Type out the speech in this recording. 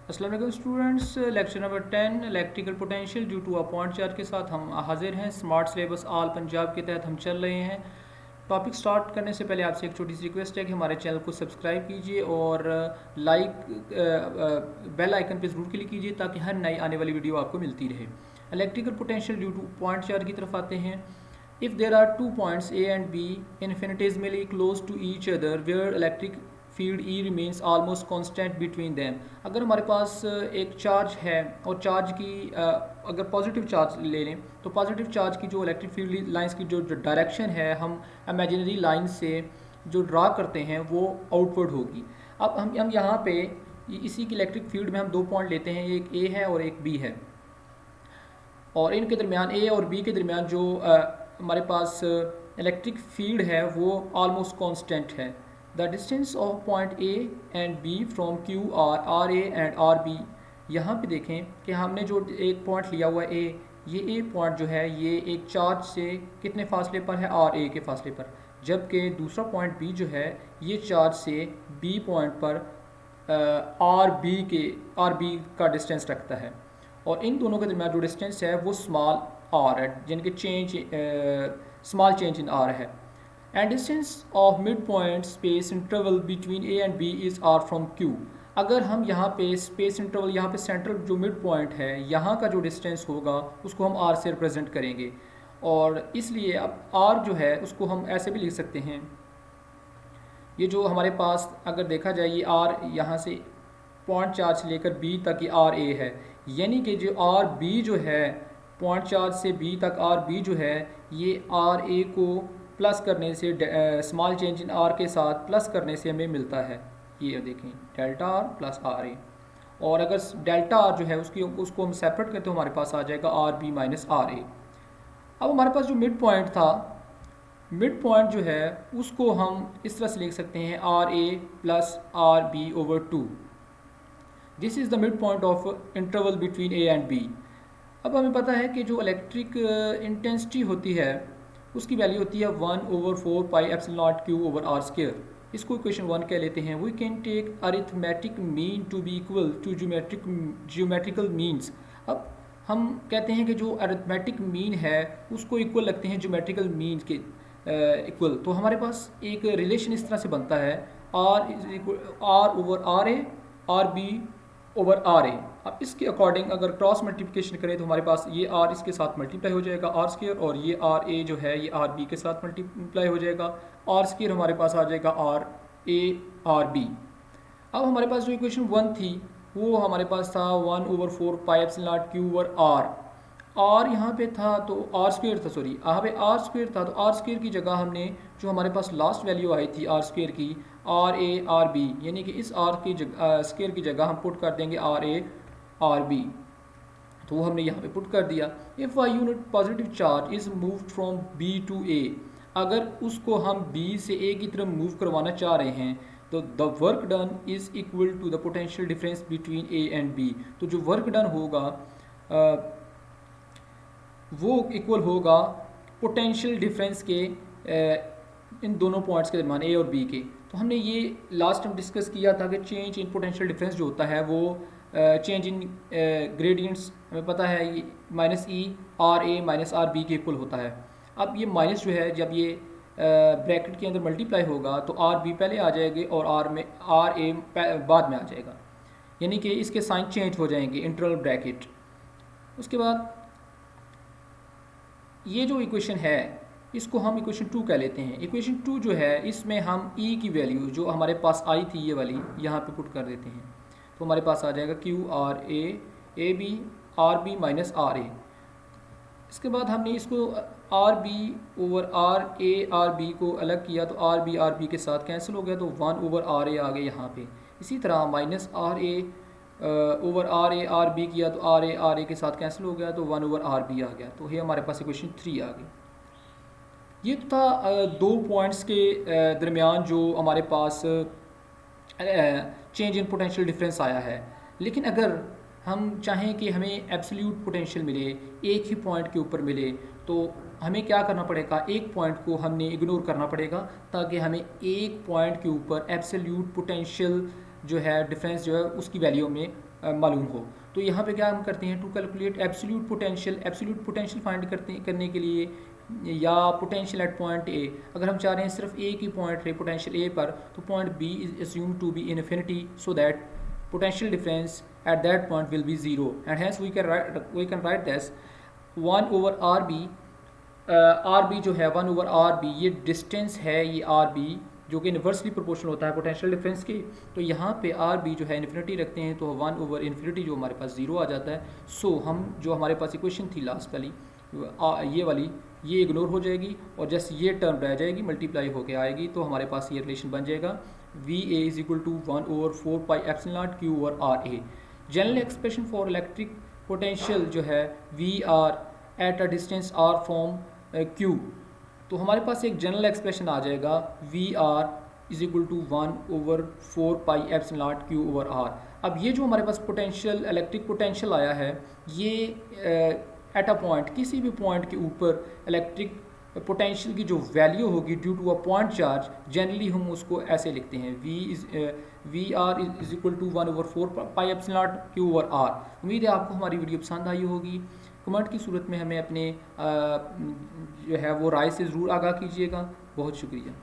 अस्सलाम वालेकुम students, lecture number 10 electrical potential due to a point charge के साथ हम हाजिर हैं। स्मार्ट सिलेबस ऑल पंजाब के तहत हम चल रहे हैं। टॉपिक स्टार्ट करने से पहले आपसे एक छोटी सी रिक्वेस्ट है कि हमारे चैनल को सब्सक्राइब कीजिए और बेल आइकन पे ज़रूर क्लिक कीजिए ताकि हर नई आने वाली वीडियो आपको मिलती रहे। Electrical potential due to point charge की तरफ आते हैं। If there are two points A and B infinitesimally close to each other where electric field E remains almost constant between them. अगर हमारे पास एक चार्ज है और चार्ज की अगर पॉजिटिव चार्ज ले लें तो पॉजिटिव चार्ज की जो इलेक्ट्रिक फील्ड लाइंस की जो डायरेक्शन है हम इमेजिनरी लाइन से जो ड्रा करते हैं वो आउटवर्ड होगी। अब हम यहाँ पे इसी की इलेक्ट्रिक फील्ड में हम दो पॉइंट लेते हैं, एक ए है और एक बी है, और इनके दरमियान ए और बी के दरमियान जो हमारे पास इलेक्ट्रिक फील्ड है वो ऑलमोस्ट कांस्टेंट है। The distance of point A and B from Q R A and R B. यहाँ पे देखें कि हमने जो एक पॉइंट लिया हुआ है ए, ये ए पॉइंट जो है ये एक चार्ज से कितने फासले पर है, आर ए के फासले पर, जबकि दूसरा पॉइंट बी जो है ये चार्ज से बी पॉइंट पर आर बी का डिस्टेंस रखता है, और इन दोनों के दरमियान जो डिस्टेंस है वो स्मॉल आर है, जिनके स्मॉल चेंज इन आर है। And distance of mid point space interval between A and B is R from Q. अगर हम यहाँ पे स्पेस इंटरवल, यहाँ पे सेंट्रल जो मिड पॉइंट है यहाँ का जो डिस्टेंस होगा उसको हम आर से रिप्रेजेंट करेंगे, और इसलिए अब आर जो है उसको हम ऐसे भी लिख सकते हैं। ये जो हमारे पास अगर देखा जाए ये आर यहाँ से पॉइंट चार्ज से लेकर बी तक ये आर ए है, यानी कि जो आर बी जो है पॉइंट चार्ज से बी तक आर बी जो है ये आर ए को प्लस करने से स्मॉल चेंज इन आर के साथ प्लस करने से हमें मिलता है। ये देखें delta R plus R A, और अगर डेल्टा आर जो है उसको हम सेपरेट करते तो हमारे पास आ जाएगा are B minus R A. अब हमारे पास जो मिड पॉइंट था, मिड पॉइंट जो है उसको हम इस तरह से लिख सकते हैं R A plus R B over two. This is the mid point of interval between A and B. अब हमें पता है कि जो इलेक्ट्रिक इंटेंसिटी होती है उसकी वैल्यू होती है 1/4 pi epsilon naught Q over R square. इसको इक्वेशन 1 कह लेते हैं। We can take arithmetic mean to be equal to geometrical means. अब हम कहते हैं कि जो अरिथमेटिक मीन है उसको इक्वल लगते हैं ज्योमेट्रिकल मीन के इक्वल। तो हमारे पास एक रिलेशन इस तरह से बनता है R over R A, R B over R A. अब इसके अकॉर्डिंग अगर क्रॉस मल्टीप्लिकेशन करें तो हमारे पास ये आर इसके साथ मल्टीप्लाई हो जाएगा आर स्क्वायर, और ये आर ए जो है ये आर बी के साथ मल्टीप्लाई हो जाएगा, आर स्क्वायर हमारे पास आ जाएगा आर ए आर बी। अब हमारे पास जो इक्वेशन 1 थी वो हमारे पास था 1/4 pi epsilon naught Q over R यहाँ पे था तो आर स्क्वायर था, सॉरी यहाँ पे आर स्क्वायर था, तो आर स्क्वायर की जगह हमने जो हमारे पास लास्ट वैल्यू आई थी आर स्क्वायर की आर ए आर बी, यानी कि इस आर की स्क्वायर की जगह हम पुट कर देंगे आर ए आर बी, तो वो हमने यहाँ पे पुट कर दिया। If a unit positive charge is moved from B to A, अगर उसको हम बी से ए की तरफ मूव करवाना चाह रहे हैं तो the work done is equal to the potential difference between A and B. तो जो वर्क डन होगा वो इक्वल होगा पोटेंशियल डिफरेंस के इन दोनों पॉइंट्स के दरमियान ए और बी के। तो हमने ये लास्ट टाइम डिस्कस किया था कि चेंज इन पोटेंशियल डिफरेंस जो होता है वो चेंज इन ग्रेडियंट्स हमें पता है ये minus E R A minus R B के इक्वल होता है। अब ये माइनस जो है जब ये ब्रैकेट के अंदर मल्टीप्लाई होगा तो आर बी पहले आ जाएंगे और आर ए बाद में आ जाएगा, यानी कि इसके साइन चेंज हो जाएंगे इंटरनल ब्रैकेट। उसके बाद ये जो इक्वेशन है इसको हम इक्वेशन 2 कह लेते हैं। इक्वेशन 2 जो है इसमें हम ई की वैल्यू जो हमारे पास आई थी ये वाली यहाँ पे पुट कर देते हैं, तो हमारे पास आ जाएगा Q R A B R B minus R A. इसके बाद हमने इसको R B over R A R B को अलग किया तो आर बी के साथ कैंसिल हो गया, तो 1/आर ए आ गए यहाँ पे। इसी तरह minus R A over R A R B किया तो आर ए के साथ कैंसिल हो गया तो 1/आर बी आ गया। तो ये हमारे पास इक्वेशन 3 आ गई। ये तो था दो पॉइंट्स के दरमियान जो हमारे पास चेंज इन पोटेंशियल डिफरेंस आया है। लेकिन अगर हम चाहें कि हमें एब्सोल्यूट पोटेंशियल मिले, एक ही पॉइंट के ऊपर मिले, तो हमें क्या करना पड़ेगा, एक पॉइंट को हमने इग्नोर करना पड़ेगा ताकि हमें एक पॉइंट के ऊपर एब्सोल्यूट पोटेंशियल जो है डिफरेंस जो है उसकी वैल्यू में मालूम हो। तो यहाँ पे क्या हम करते हैं, to calculate absolute potential find करने के लिए, या पोटेंशियल एट पॉइंट ए, अगर हम चाह रहे हैं सिर्फ एक ही पॉइंट रहे पोटेंशियल ए पर, तो point B is assume to be infinity, so that potential difference at that point will be zero, and hence we can write this 1 over RB, RB जो है 1 over RB, ये distance है, ये RB जो कि inversely proportional होता है potential difference के। तो यहाँ पे RB जो है इन्फिनिटी रखते हैं तो 1 over इन्फिनिटी जो हमारे पास ज़ीरो आ जाता है। सो हम जो हमारे पास इक्वेशन थी लास्ट वाली, ये वाली, ये इग्नोर हो जाएगी और जस्ट ये टर्म रह जाएगी, मल्टीप्लाई होके आएगी, तो हमारे पास ये रिलेशन बन जाएगा VA is equal to 1 over 4 pi epsilon naught Q over RA। General expression for electric potential जो है VR at a distance R from Q, तो हमारे पास एक जनरल एक्सप्रेशन आ जाएगा VR is equal to 1 over 4 pi epsilon naught Q over R। अब ये जो हमारे पास पोटेंशियल, इलेक्ट्रिक पोटेंशियल आया है, ये एट अ पॉइंट, किसी भी पॉइंट के ऊपर इलेक्ट्रिक पोटेंशियल की जो वैल्यू होगी due to a point charge, generally हम उसको ऐसे लिखते हैं V R is equal to 1 over 4 pi epsilon naught Q over R। उम्मीद है आपको हमारी वीडियो पसंद आई होगी। कमेंट की सूरत में हमें अपने जो है वो राय से ज़रूर आगाह कीजिएगा। बहुत शुक्रिया।